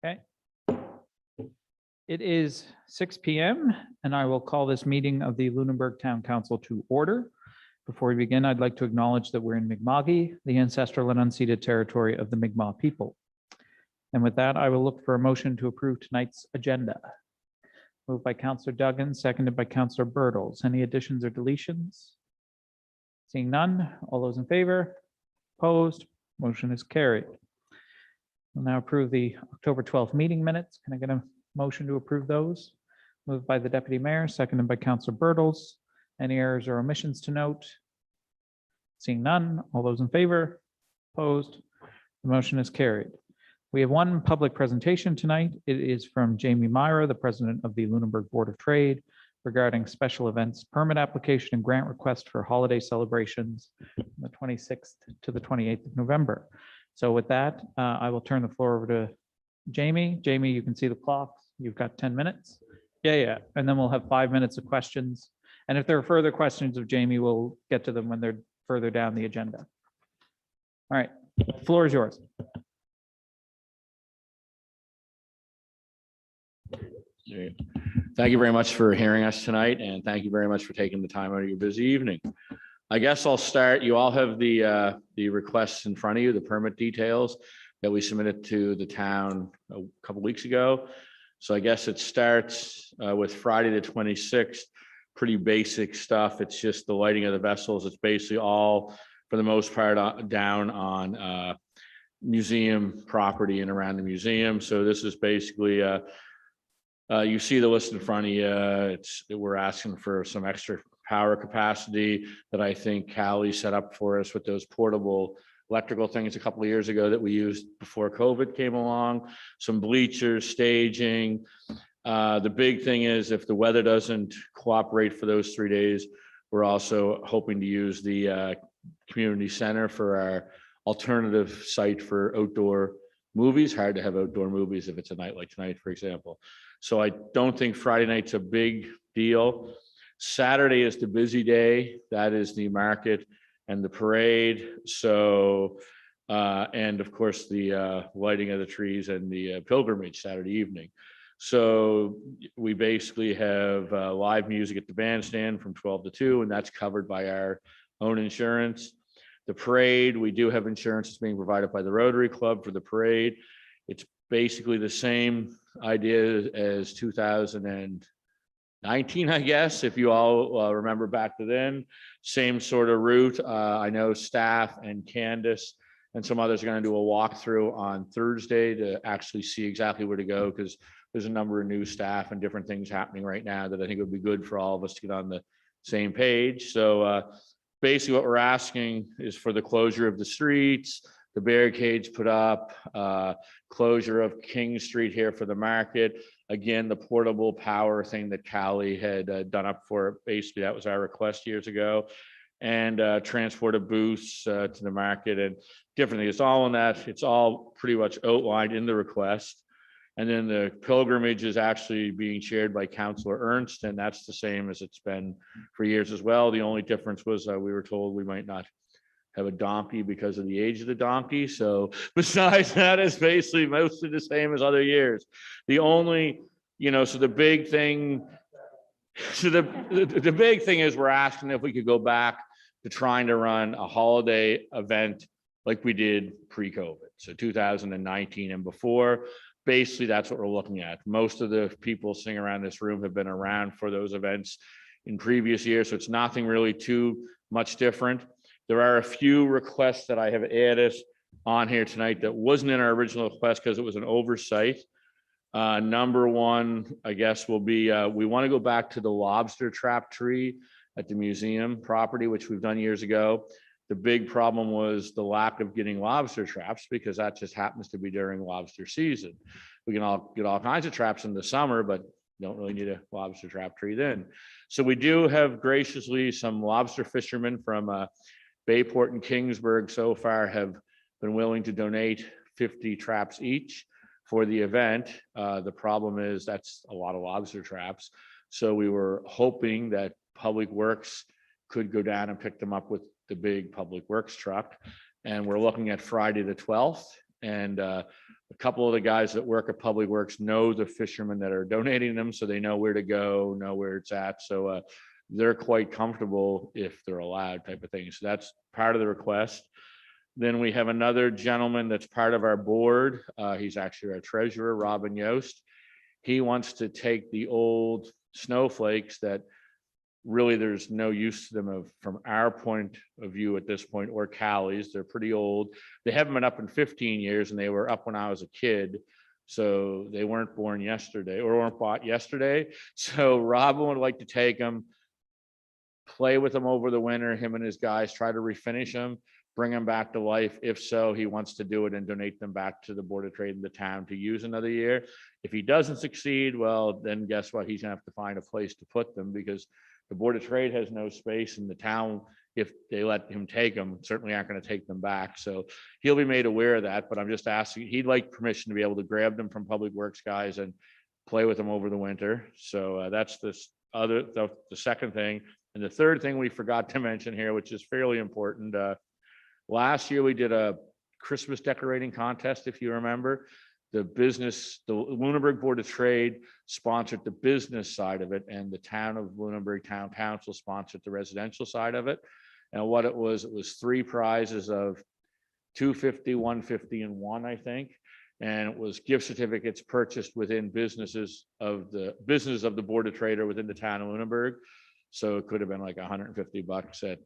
Okay. It is 6 p.m. and I will call this meeting of the Lunenburg Town Council to order. Before we begin, I'd like to acknowledge that we're in Mi'kma'ki, the ancestral and unceded territory of the Mi'kmaq people. And with that, I will look for a motion to approve tonight's agenda. Moved by Councillor Duggan, seconded by Councillor Bertles. Any additions or deletions? Seeing none, all those in favor? Opposed? Motion is carried. We'll now approve the October 12th meeting minutes. Can I get a motion to approve those? Moved by the Deputy Mayor, seconded by Councillor Bertles. Any errors or omissions to note? Seeing none, all those in favor? Opposed? The motion is carried. We have one public presentation tonight. It is from Jamie Myra, the President of the Lunenburg Board of Trade, regarding special events permit application and grant request for holiday celebrations from the 26th to the 28th of November. So with that, I will turn the floor over to Jamie. Jamie, you can see the clock. You've got 10 minutes. Yeah. And then we'll have 5 minutes of questions. And if there are further questions of Jamie, we'll get to them when they're further down the agenda. All right, the floor is yours. Thank you very much for hearing us tonight, and thank you very much for taking the time out of your busy evening. I guess I'll start. You all have the requests in front of you, the permit details that we submitted to the town a couple weeks ago. So I guess it starts with Friday the 26th. Pretty basic stuff. It's just the lighting of the vessels. It's basically all, for the most part, down on museum property and around the museum. So this is basically you see the list in front of you. We're asking for some extra power capacity that I think Callie set up for us with those portable electrical things a couple of years ago that we used before COVID came along. Some bleachers, staging. The big thing is if the weather doesn't cooperate for those 3 days, we're also hoping to use the community center for our alternative site for outdoor movies. Hard to have outdoor movies if it's a night like tonight, for example. So I don't think Friday night's a big deal. Saturday is the busy day. That is the market and the parade. So, and of course the lighting of the trees and the pilgrimage Saturday evening. So we basically have live music at the bandstand from 12 to 2, and that's covered by our own insurance. The parade, we do have insurance that's being provided by the Rotary Club for the parade. It's basically the same idea as 2019, I guess, if you all remember back to then. Same sort of route. I know staff and Candace and some others are going to do a walkthrough on Thursday to actually see exactly where to go, because there's a number of new staff and different things happening right now that I think would be good for all of us to get on the same page. So basically what we're asking is for the closure of the streets, the barricades put up, closure of King Street here for the market. Again, the portable power thing that Callie had done up for, basically that was our request years ago. And transport of booths to the market and different things. It's all in that. It's all pretty much outlined in the request. And then the pilgrimage is actually being chaired by Councillor Ernst, and that's the same as it's been for years as well. The only difference was we were told we might not have a donkey because of the age of the donkey. So besides that, it's basically mostly the same as other years. The only, so the big thing, the big thing is we're asking if we could go back to trying to run a holiday event like we did pre-COVID. So 2019 and before. Basically, that's what we're looking at. Most of the people sitting around this room have been around for those events in previous years, so it's nothing really too much different. There are a few requests that I have added on here tonight that wasn't in our original request because it was an oversight. Number one, I guess, will be we want to go back to the lobster trap tree at the museum property, which we've done years ago. The big problem was the lack of getting lobster traps, because that just happens to be during lobster season. We can all get all kinds of traps in the summer, but don't really need a lobster trap tree then. So we do have graciously some lobster fishermen from Bayport and Kingsburg so far have been willing to donate 50 traps each for the event. The problem is that's a lot of lobster traps. So we were hoping that Public Works could go down and pick them up with the big Public Works truck. And we're looking at Friday the 12th And a couple of the guys that work at Public Works know the fishermen that are donating them, so they know where to go, know where it's at. So they're quite comfortable if they're allowed type of thing. So that's part of the request. Then we have another gentleman that's part of our board. He's actually our treasurer, Robin Yost. He wants to take the old snowflakes that really there's no use to them from our point of view at this point, or Callie's. They're pretty old. They haven't been up in 15 years, and they were up when I was a kid. So they weren't born yesterday or weren't bought yesterday. So Robin would like to take them, play with them over the winter, him and his guys, try to refinish them, bring them back to life. If so, he wants to do it and donate them back to the Board of Trade in the town to use another year. If he doesn't succeed, well, then guess what? He's gonna have to find a place to put them, because the Board of Trade has no space in the town. If they let him take them, certainly aren't going to take them back. So he'll be made aware of that, but I'm just asking, he'd like permission to be able to grab them from Public Works guys and play with them over the winter. So that's the second thing. And the third thing we forgot to mention here, which is fairly important. Last year we did a Christmas decorating contest, if you remember. The Lunenburg Board of Trade sponsored the business side of it, and the town of Lunenburg Town Council sponsored the residential side of it. And what it was 3 prizes of $250, $150, and $1, I think. And it was gift certificates purchased within businesses of the Board of Trade or within the town of Lunenburg. So it could have been like $150 at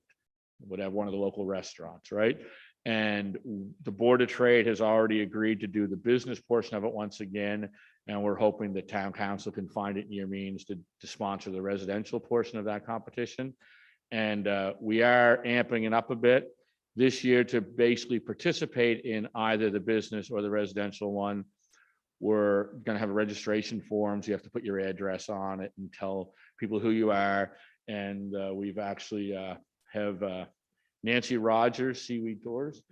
whatever, one of the local restaurants, right? And the Board of Trade has already agreed to do the business portion of it once again. And we're hoping the town council can find it in your means to sponsor the residential portion of that competition. And we are amping it up a bit this year to basically participate in either the business or the residential one. We're going to have a registration forms. You have to put your address on it and tell people who you are. And we've actually have Nancy Rogers, Seaweed Tours.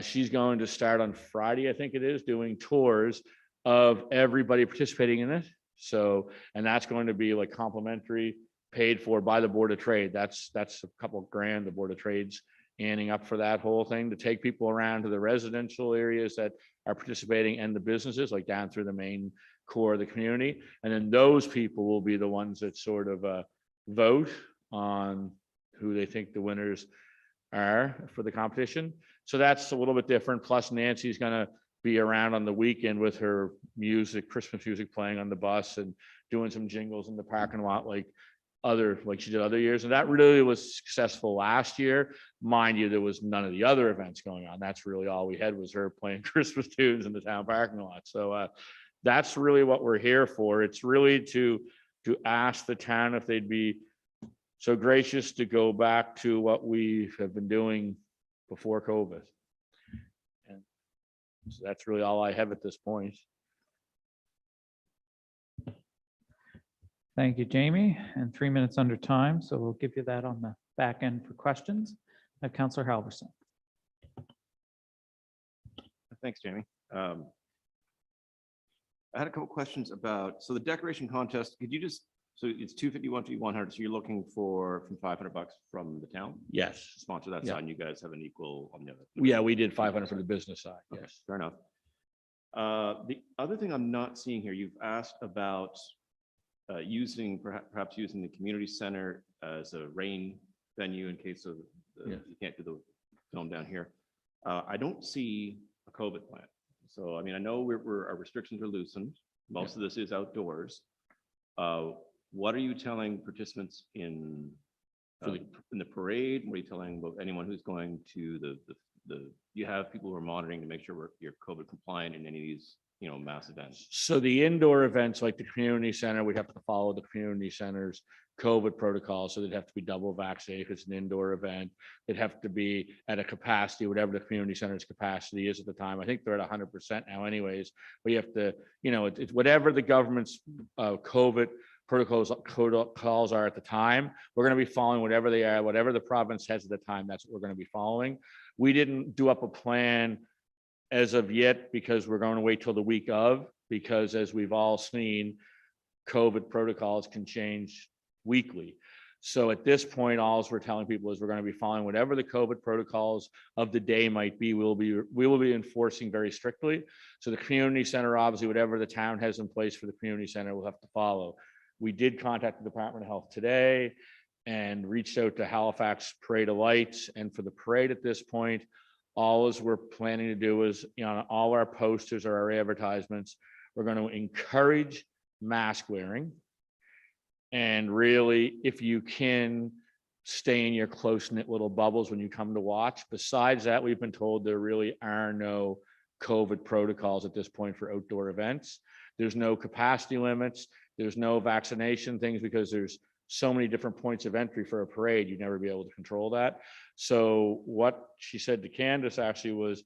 She's going to start on Friday, I think it is, doing tours of everybody participating in it. So, and that's going to be like complimentary, paid for by the Board of Trade. That's a couple of grand. The Board of Trade's anting up for that whole thing, to take people around to the residential areas that are participating and the businesses, like down through the main core of the community. And then those people will be the ones that sort of vote on who they think the winners are for the competition. So that's a little bit different. Plus Nancy's gonna be around on the weekend with her music, Christmas music playing on the bus and doing some jingles in the parking lot like she did other years. And that really was successful last year. Mind you, there was none of the other events going on. That's really all we had, was her playing Christmas tunes in the town parking lot. So that's really what we're here for. It's really to ask the town if they'd be so gracious to go back to what we have been doing before COVID. And so that's really all I have at this point. Thank you, Jamie. And 3 minutes under time, so we'll give you that on the back end for questions. Councillor Halverson. Thanks, Jamie. I had a couple questions about, so the decoration contest, could you just, so it's 251 to 100, so you're looking for from $500 from the town? Yes. Sponsor that Yeah. side, and you guys have an equal on the other. Yeah, we did 500 for the business side. Okay, Yes. fair enough. The other thing I'm not seeing here, you've asked about perhaps using the community center as a rain venue in case of Yeah. you can't do the film down here. I don't see a COVID plan. So, I mean, I know our restrictions are loosened. Most of this is outdoors. What are you telling participants in the parade? What are you telling anyone who's going to you have people who are monitoring to make sure you're COVID compliant in any of these, mass events? So the indoor events like the community center, we have to follow the community center's COVID protocol. So they'd have to be double vaccinated if it's an indoor event. They'd have to be at a capacity, whatever the community center's capacity is at the time. I think they're at 100% now anyways. But you have to, it's whatever the government's COVID protocols are at the time. We're going to be following whatever they are, whatever the province has at the time. That's what we're going to be following. We didn't do up a plan as of yet because we're going to wait till the week of, because as we've all seen, COVID protocols can change weekly. So at this point, all we're telling people is we're going to be following whatever the COVID protocols of the day might be. We will be enforcing very strictly. So the community center, obviously, whatever the town has in place for the community center, we'll have to follow. We did contact the Department of Health today and reached out to Halifax Parade of Lights. And for the parade at this point, all is we're planning to do is, you know, on all our posters or our advertisements, we're going to encourage mask wearing. And really, if you can, stay in your close-knit little bubbles when you come to watch. Besides that, we've been told there really are no COVID protocols at this point for outdoor events. There's no capacity limits. There's no vaccination things because there's so many different points of entry for a parade. You'd never be able to control that. So what she said to Candace actually was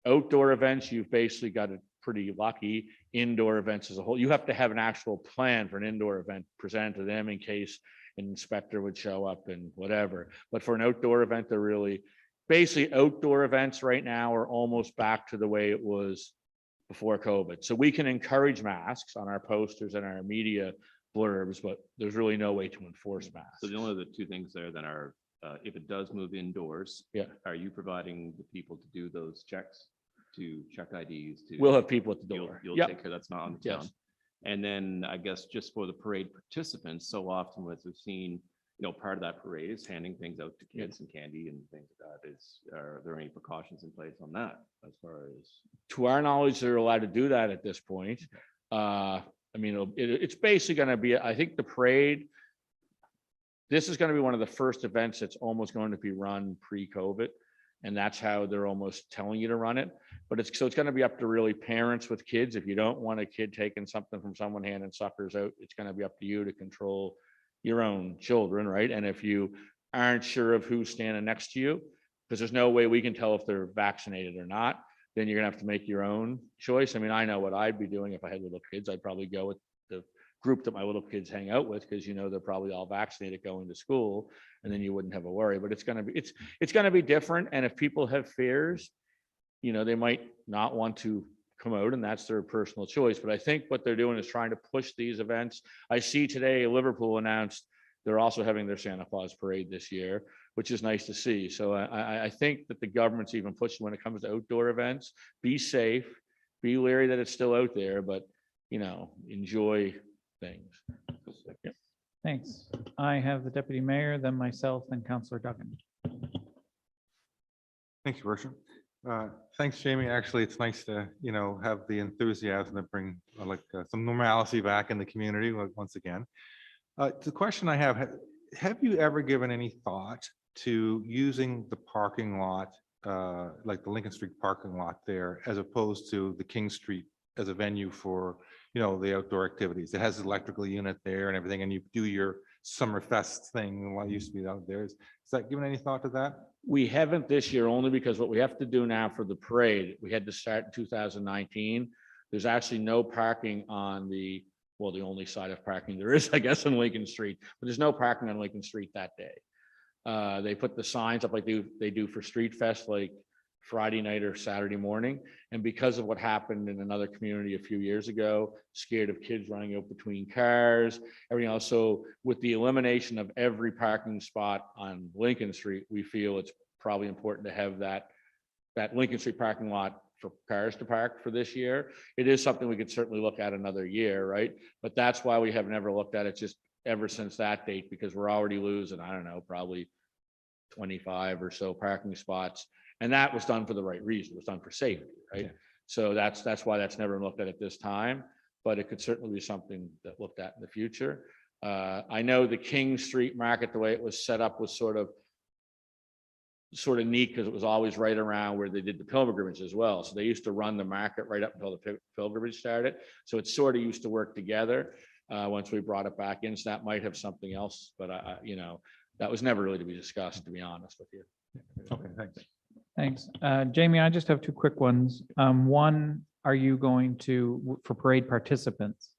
outdoor events, you've basically got it pretty lucky. Indoor events as a whole, you have to have an actual plan for an indoor event presented to them in case an inspector would show up and whatever. But for an outdoor event, they're really basically outdoor events right now are almost back to the way it was before COVID. So we can encourage masks on our posters and our media blurbs, but there's really no way to enforce masks. So the only other two things there then are, if it does move indoors, Yeah. are you providing the people to do those checks, to check IDs? We'll have people at the You'll, door. you'll Yep. take care, that's not on the Yes. town. And then I guess just for the parade participants, so often as we've seen, you know, part of that parade is handing things out to kids and candy and things like that. Are there any precautions in place on that as far as? To our knowledge, they're allowed to do that at this point. I mean, it's basically going to be, I think the parade, this is going to be one of the first events that's almost going to be run pre-COVID. And that's how they're almost telling you to run it. But it's going to be up to really parents with kids. If you don't want a kid taking something from someone handing suckers out, it's going to be up to you to control your own children, right? And if you aren't sure of who's standing next to you, because there's no way we can tell if they're vaccinated or not, then you're gonna have to make your own choice. I mean, I know what I'd be doing if I had little kids. I'd probably go with the group that my little kids hang out with, because you know they're probably all vaccinated going to school, and then you wouldn't have a worry. But it's gonna be different. And if people have fears, you know, they might not want to come out, and that's their personal choice. But I think what they're doing is trying to push these events. I see today Liverpool announced they're also having their Santa Claus parade this year, which is nice to see. So I think that the government's even pushing when it comes to outdoor events. Be safe, be wary that it's still out there, but, you know, enjoy things. Yep. Thanks. I have the deputy mayor, then myself, then Councillor Duggan. Thank you, Worship. Thanks, Jamie. Actually, it's nice to, you know, have the enthusiasm to bring some normalcy back in the community once again. The question I have you ever given any thought to using the parking lot, like the Lincoln Street parking lot there, as opposed to the King Street as a venue for, you know, the outdoor activities? It has an electrical unit there and everything, and you do your summer fest thing, what used to be out there. Is that given any thought to that? We haven't this year, only because what we have to do now for the parade, we had to start in 2019. There's actually no parking on the only side of parking there is, I guess, on Lincoln Street, but there's no parking on Lincoln Street that day. They put the signs up like they do for Street Fest, like Friday night or Saturday morning. And because of what happened in another community a few years ago, scared of kids running out between cars, everything else. So with the elimination of every parking spot on Lincoln Street, we feel it's probably important to have that Lincoln Street parking lot for cars to park for this year. It is something we could certainly look at another year, right? But that's why we have never looked at it just ever since that date, because we're already losing, I don't know, probably 25 or so parking spots. And that was done for the right reason. It was done for safety, right? Yeah. So that's why that's never been looked at this time, but it could certainly be something that looked at in the future. I know the King Street Market, the way it was set up was sort of neat, because it was always right around where they did the pilgrimage as well. So they used to run the market right up until the pilgrimage started. So it sort of used to work together once we brought it back in. So that might have something else, but you know, that was never really to be discussed, to be honest with you. Okay, thanks. Thanks. Jamie, I just have two quick ones. One, are you going to, for parade participants,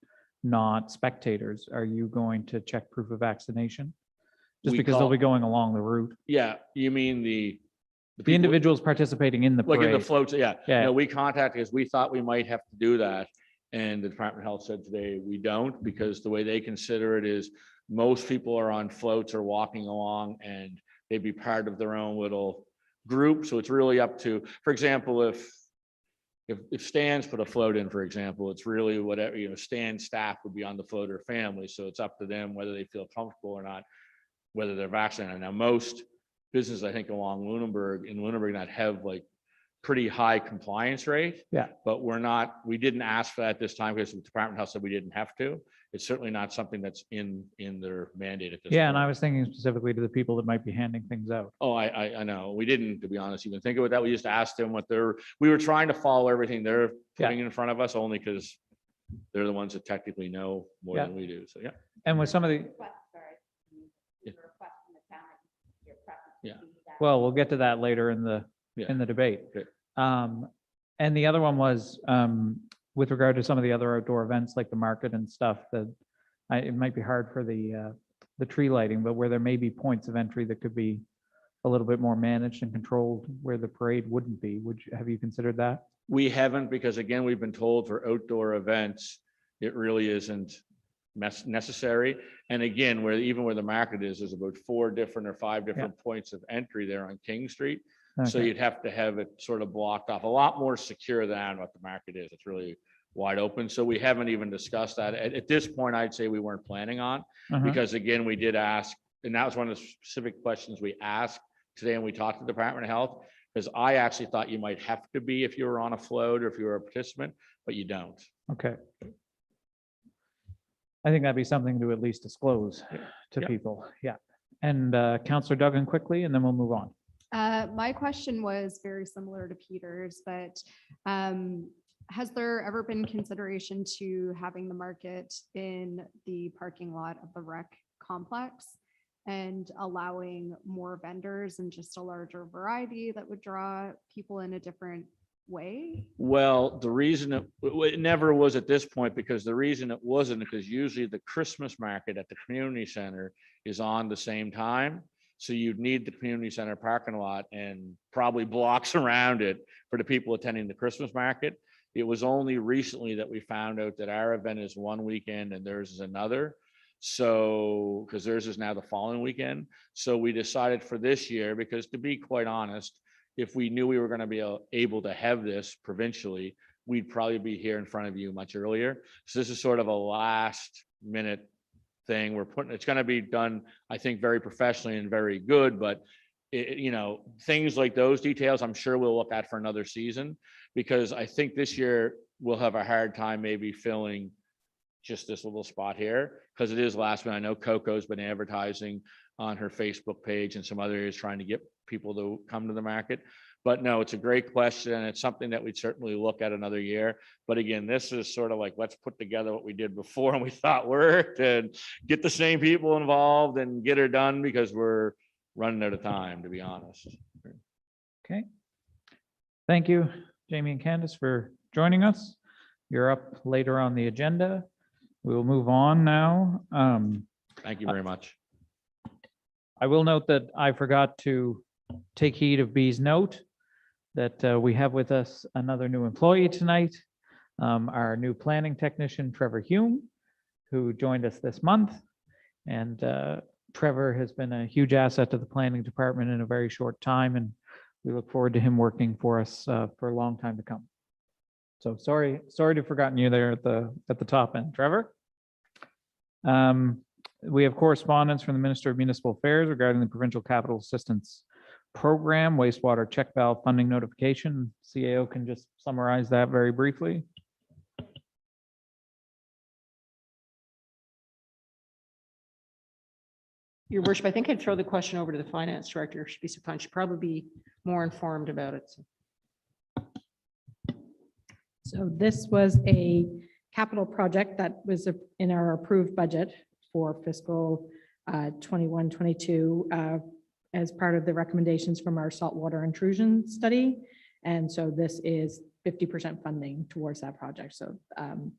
not spectators, are you going to check proof of vaccination? Just We because they'll call- be going along the route. Yeah, you mean the The people- individuals participating in the like in the parade. floats, yeah. Yeah. No, we contacted, because we thought we might have to do that. And the Department of Health said today we don't, because the way they consider it is Most people are on floats or walking along, and they'd be part of their own little group. So it's really up to, for example, if Stan's put a float in, for example, it's really whatever, Stan's staff would be on the float or family. So it's up to them whether they feel comfortable or not, whether they're vaccinated. Now, most businesses, I think, along Lunenburg that have like pretty high compliance rate. Yeah. But we didn't ask for that this time because the Department of Health said we didn't have to. It's certainly not something that's in their mandate at this. Yeah, and I point. was thinking specifically to the people that might be handing things out. Oh, I know. We didn't, to be honest, even think about that. We just asked them we were trying to follow everything they're putting in front of us only because they're the ones that technically know more Yeah. than we do. So, yeah. And with some of the, Yeah. Yeah. well, we'll get to that later in the Yeah. debate. Okay. And the other one was with regard to some of the other outdoor events like the market and stuff that it might be hard for the tree lighting, but where there may be points of entry that could be a little bit more managed and controlled where the parade wouldn't be. Have you considered that? We haven't, because again, we've been told for outdoor events, it really isn't necessary. And again, where the market is, there's about 4 different or 5 different points of entry there on King Street. So Okay. you'd have to have it sort of blocked off, a lot more secure than what the market is. It's really wide open. So we haven't even discussed that. At this point, I'd say we weren't planning on, Uh-huh. because again, we did ask, and that was one of the specific questions we asked today when we talked to the Department of Health, because I actually thought you might have to be if you were on a float or if you were a participant, but you don't. Okay. I think that'd be something to at least disclose to Yeah. people. Yeah. And Counselor Duggan quickly, and then we'll move on. My question was very similar to Peter's, but has there ever been consideration to having the market in the parking lot of the rec complex and allowing more vendors and just a larger variety that would draw people in a different way? Well, the reason it never was at this point, because the reason it wasn't, because usually the Christmas market at the community center is on the same time. So you'd need the community center parking lot and probably blocks around it for the people attending the Christmas market. It was only recently that we found out that our event is one weekend and theirs is another. So, because theirs is now the following weekend. So we decided for this year, because to be quite honest, if we knew we were going to be able to have this provincially, we'd probably be here in front of you much earlier. So this is sort of a last minute thing. It's going to be done, I think, very professionally and very good, but things like those details, I'm sure we'll look at for another season, because I think this year we'll have a hard time maybe filling just this little spot here, because it is last minute. I know Coco's been advertising on her Facebook page and some other areas trying to get people to come to the market. But no, it's a great question, and it's something that we'd certainly look at another year. But again, this is sort of like, let's put together what we did before and we thought worked, and get the same people involved and get her done, because we're running out of time, to be honest. Okay. Thank you, Jamie and Candace, for joining us. You're up later on the agenda. We will move on now. Thank you very much. I will note that I forgot to take heed of B's note that we have with us another new employee tonight, our new planning technician, Trevor Hume, who joined us this month. And Trevor has been a huge asset to the planning department in a very short time, and we look forward to him working for us for a long time to come. So sorry to have forgotten you there at the top end, Trevor. We have correspondence from the Minister of Municipal Affairs regarding the Provincial Capital Assistance Program wastewater check valve funding notification. CAO can just summarize that very briefly. Your worship, I think I'd throw the question over to the finance director. She'd be surprised. She'd probably be more informed about it. So this was a capital project that was in our approved budget for fiscal 21-22 as part of the recommendations from our saltwater intrusion study. And so this is 50% funding towards that project. So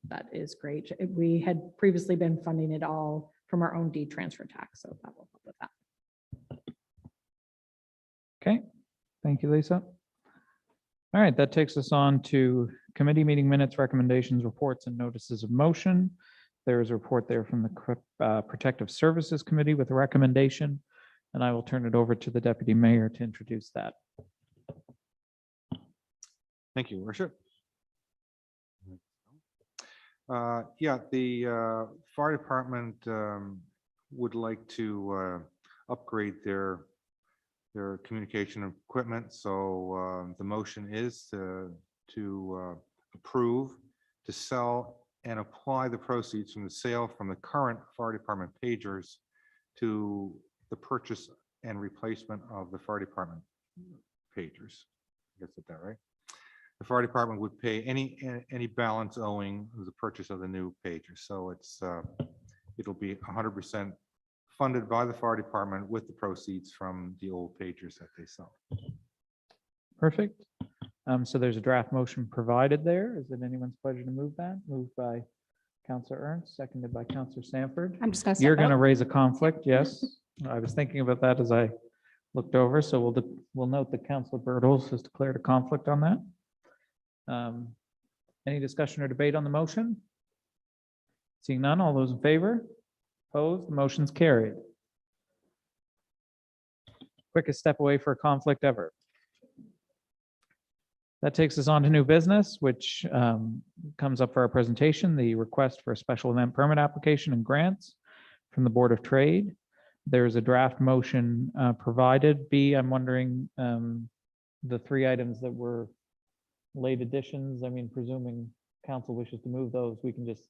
that is great. We had previously been funding it all from our own deed transfer tax. So that will help with that. Okay, thank you, Lisa. All right, that takes us on to committee meeting minutes, recommendations, reports, and notices of motion. There is a report there from the Protective Services Committee with a recommendation, and I will turn it over to the deputy mayor to introduce that. Thank you, Worship. Yeah, the fire department would like to upgrade their communication equipment. So the motion is to approve to sell and apply the proceeds from the sale from the current fire department pagers to the purchase and replacement of the fire department pagers. I guess that's that right. The fire department would pay any balance owing the purchase of the new pagers. So it'll be 100% funded by the fire department with the proceeds from the old pagers that they sell. Perfect. So there's a draft motion provided there. Is it anyone's pleasure to move that? Moved by Councillor Ernst, seconded by Councillor Sanford. I'm just going to. You're going to raise a conflict, yes? I was thinking about that as I looked over, so we'll note that Councillor Bertels has declared a conflict on that. Any discussion or debate on the motion? Seeing none, all those in favor? Opposed, the motion's carried. Quickest step away for a conflict ever. That takes us on to new business, which comes up for our presentation, the request for a special event permit application and grants from the Board of Trade. There's a draft motion provided. B, I'm wondering the three items that were late additions, I mean, presuming council wishes to move those, we can just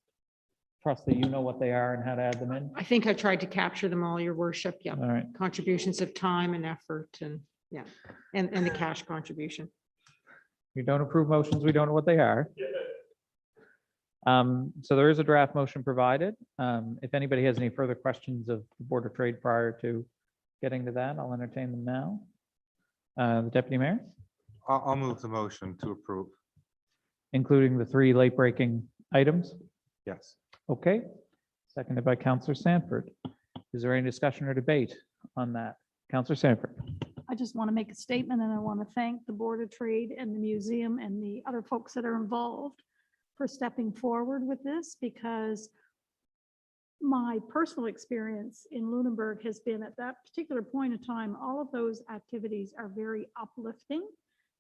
trust that you know what they are and how to add them in. I think I tried to capture them all, your worship. Yeah. All right. Contributions of time and effort and, yeah, and the cash contribution. We don't approve motions, we don't know what they are. So there is a draft motion provided. If anybody has any further questions of the Board of Trade prior to getting to that, I'll entertain them now. The Deputy Mayor, I'll move the motion to approve. including the three late breaking items. Yes. Okay, seconded by Councillor Sanford. Is there any discussion or debate on that? Councillor Sanford. I just want to make a statement and I want to thank the Board of Trade and the museum and the other folks that are involved for stepping forward with this, because my personal experience in Lunenburg has been at that particular point in time, all of those activities are very uplifting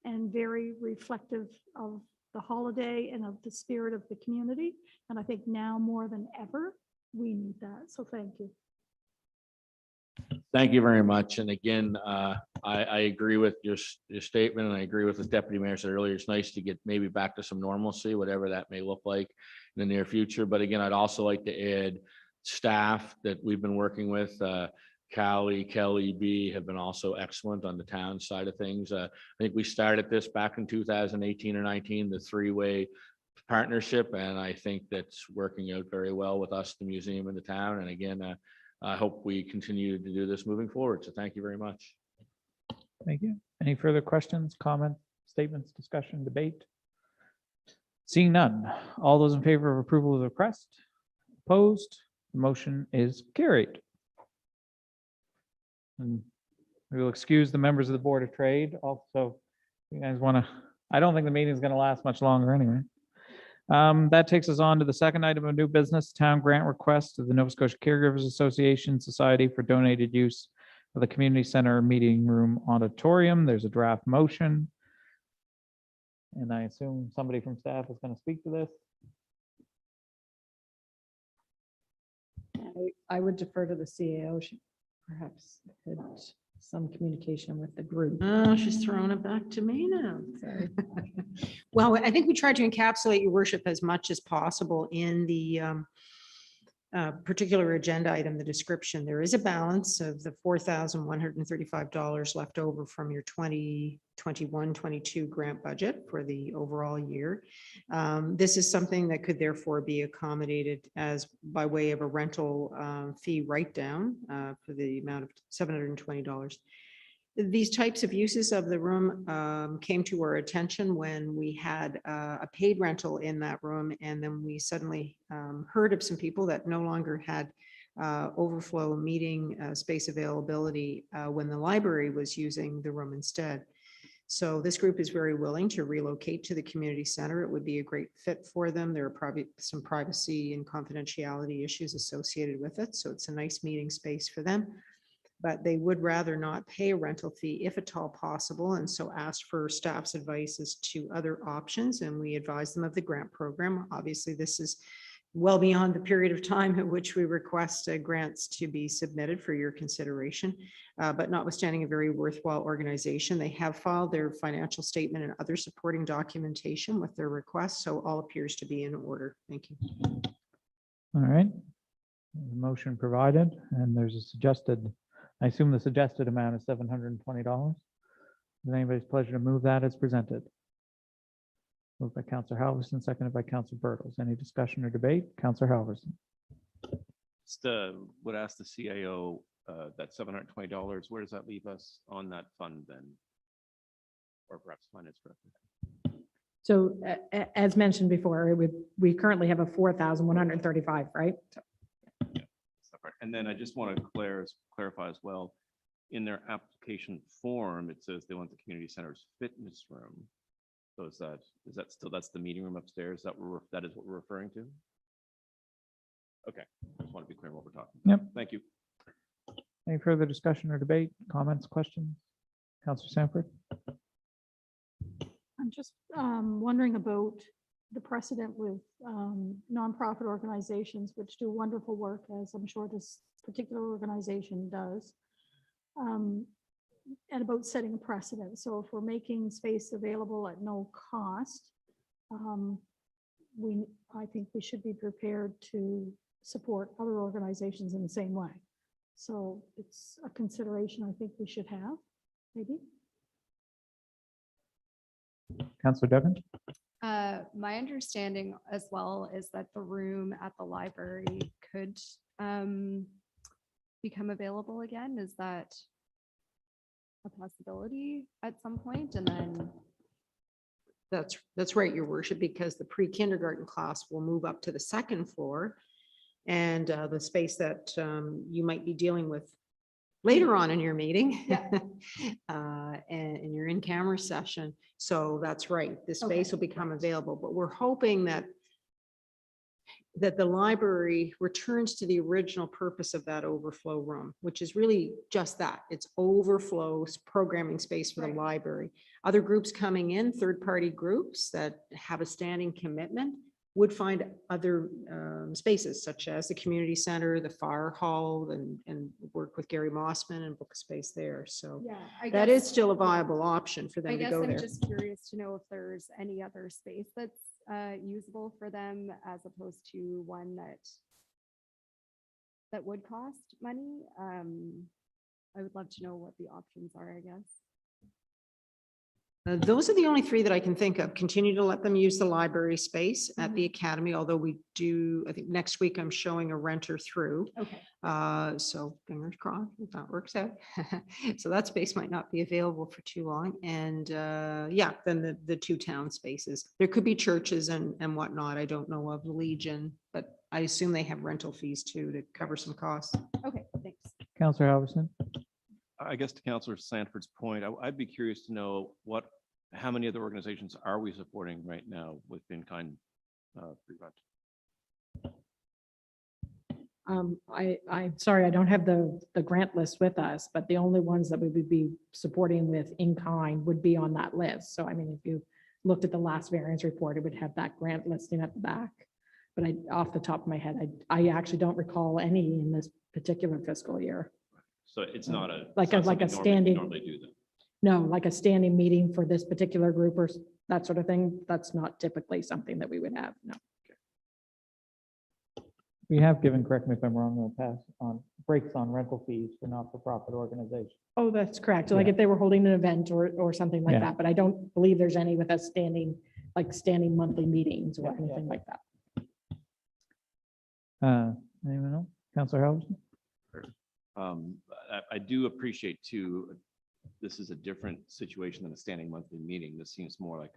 and very reflective of the holiday and of the spirit of the community. And I think now more than ever, we need that. So thank you. Thank you very much. And again, I agree with your statement, and I agree with the deputy mayor said earlier. It's nice to get maybe back to some normalcy, whatever that may look like in the near future. But again, I'd also like to add staff that we've been working with. Callie, Kelly, B have been also excellent on the town side of things. I think we started this back in 2018 or 19, the three-way partnership, and I think that's working out very well with us, the museum and the town. And again, I hope we continue to do this moving forward. So thank you very much. Thank you. Any further questions, comments, statements, discussion, debate? Seeing none, all those in favor of approval of the request? Opposed? The motion is carried. And we will excuse the members of the Board of Trade. Also, you guys want to, I don't think the meeting is going to last much longer anyway. That takes us on to the second item of new business, town grant request to the Nova Scotia Caregivers Association Society for donated use of the community center meeting room auditorium. There's a draft motion. And I assume somebody from staff is going to speak to this. I would defer to the CAO. She perhaps had some communication with the group. Oh, she's throwing it back to me now. Sorry. Well, I think we tried to encapsulate your worship as much as possible in the particular agenda item, the description. There is a balance of the $4,135 left over from your 2021-22 grant budget for the overall year. This is something that could therefore be accommodated as by way of a rental fee write down for the amount of $720. These types of uses of the room came to our attention when we had a paid rental in that room, and then we suddenly heard of some people that no longer had overflow meeting space availability when the library was using the room instead. So this group is very willing to relocate to the community center. It would be a great fit for them. There are probably some privacy and confidentiality issues associated with it. So it's a nice meeting space for them. But they would rather not pay a rental fee if at all possible, and so asked for staff's advice as to other options, and we advise them of the grant program. Obviously, this is well beyond the period of time at which we request grants to be submitted for your consideration. But notwithstanding a very worthwhile organization, they have filed their financial statement and other supporting documentation with their request, so all appears to be in order. Thank you. All right. The motion provided, and there's a suggested, I assume the suggested amount is $720. Is it anybody's pleasure to move that as presented? Moved by Counselor Halverson, seconded by Counselor Bertels. Any discussion or debate? Counselor Halverson. Just would ask the CAO, that $720, where does that leave us on that fund then? Or perhaps finance director? So as mentioned before, we currently have a 4,135, right? Separate. And then I just want to clarify as well, in their application form, it says they want the community center's fitness room. So is that still, that's the meeting room upstairs? That is what we're referring to? Okay, I just want to be clear on what we're talking about. Yep. Thank you. Any further discussion or debate, comments, questions? Counselor Sanford? I'm just wondering about the precedent with nonprofit organizations which do wonderful work, as I'm sure this particular organization does. And about setting a precedent. So if we're making space available at no cost, I think we should be prepared to support other organizations in the same way. So it's a consideration I think we should have, maybe. Counselor Devon? My understanding as well is that the room at the library could become available again. Is that a possibility at some point? And then That's right, your worship, because the pre-kindergarten class will move up to the second floor. And the space that you might be dealing with later on in your meeting and in your in-camera session. So that's right, the space will become available, but we're hoping that the library returns to the original purpose of that overflow room, which is really just that. It's overflow programming space for the library. Other groups coming in, third-party groups that have a standing commitment, would find other spaces such as the community center, the fire hall, and work with Gary Mossman and book a space there. So yeah, that is still a viable option for I them to guess go I'm there. just curious to know if there's any other space that's usable for them as opposed to one that would cost money. I would love to know what the options are, I guess. Those are the only three that I can think of. Continue to let them use the library space at the academy, although we do, I think next week I'm showing a renter through. Okay. So fingers crossed if that works out. So that space might not be available for too long. And yeah, then the two town spaces. There could be churches and whatnot. I don't know of Legion, but I assume they have rental fees too to cover some costs. Okay, thanks. Counselor Halverson? I guess to Councillor Sanford's point, I'd be curious to know how many other organizations are we supporting right now with in-kind pre-rent? I'm sorry, I don't have the grant list with us, but the only ones that we would be supporting with in-kind would be on that list. So I mean, if you looked at the last variance report, it would have that grant listing at the back. But off the top of my head, I actually don't recall any in this particular fiscal year. So it's not a. Like it's not a something standing- Normally do that. No, like a standing meeting for this particular group or that sort of thing. That's not typically something that we would have. No. We have given, correct me if I'm wrong, in the past on breaks on rental fees for not-for-profit organizations. Oh, that's correct. So like Yeah. if they were holding an event or something like Yeah. that, but I don't believe there's any with us standing monthly meetings or Yeah, yeah. anything like that. Anyone else? Counselor Halverson? I do appreciate too, this is a different situation than a standing monthly meeting. This seems more like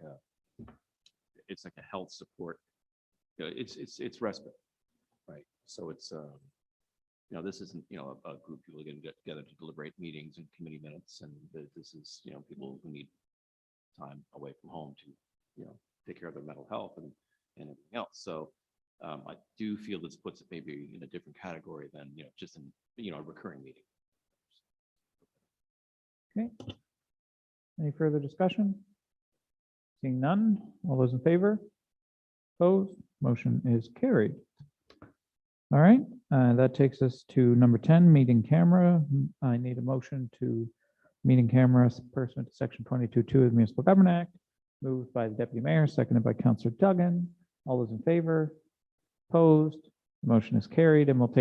it's like a health support. It's respite, right? So it's, this isn't, a group people are going to get together to deliberate meetings and committee minutes. And this is, people who need time away from home to, take care of their mental health and everything else. So I do feel this puts it maybe in a different category than, just in, a recurring meeting. Okay. Any further discussion? Seeing none, all those in favor? Opposed, motion is carried. All right, that takes us to number 10, meeting camera. I need a motion to meeting cameras pursuant to section 22.2 of the Municipal Government Act. Moved by the Deputy Mayor, seconded by Councillor Duggan. All those in favor? Opposed, motion is carried, and we'll take